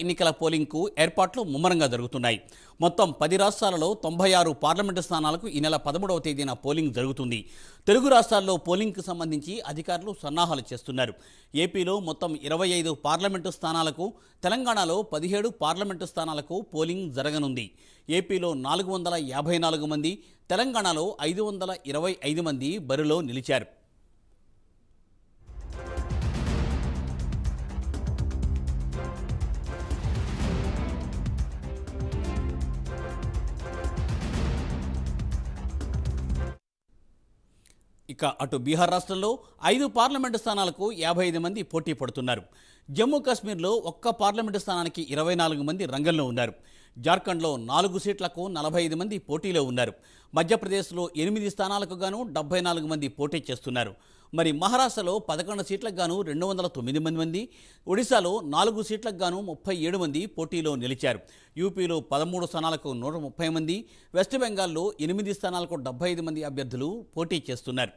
ఎన్నికల పోలింగ్కు ఏర్పాట్లు ముమ్మరంగా జరుగుతున్నాయి. మొత్తం 10 రాష్ట్రాలలో 96 పార్లమెంటు స్థానాలకు ఈ నెల 13వ తేదీన పోలింగ్ జరుగుతుంది. తెలుగు రాష్ట్రాల్లో పోలింగ్కు సంబంధించి అధికారులు సన్నాహాలు చేస్తున్నారు. ఏపీలో మొత్తం 25 పార్లమెంటు స్థానాలకు, తెలంగాణలో 17 పార్లమెంటు స్థానాలకు పోలింగ్ జరగనుంది. ఏపీలో 454 మంది, తెలంగాణలో 525 మంది బరిలో నిలిచారు. ఇక అటు బీహార్ రాష్ట్రంలో 5 పార్లమెంటు స్థానాలకు 55 మంది పోటీ పడుతున్నారు. జమ్మూ కాశ్మీర్లో ఒక్క పార్లమెంటు స్థానానికి 24 మంది రంగంలో ఉన్నారు. జార్ఖండ్లో 4 సీట్లకు 45 మంది పోటీలో ఉన్నారు. మధ్యప్రదేశ్లో 8 స్థానాలకు గాను 74 మంది పోటీ చేస్తున్నారు. మరి మహారాష్ట్రలో 11 సీట్లకు గాను 209 మంది, ఒడిశాలో 4 సీట్లకు గాను 37 మంది పోటీలో నిలిచారు. యూపీలో 13 స్థానాలకు 130 మంది, వెస్ట్ బెంగాల్లో 8 స్థానాలకు 75 మంది అభ్యర్థులు పోటీ చేస్తున్నారు.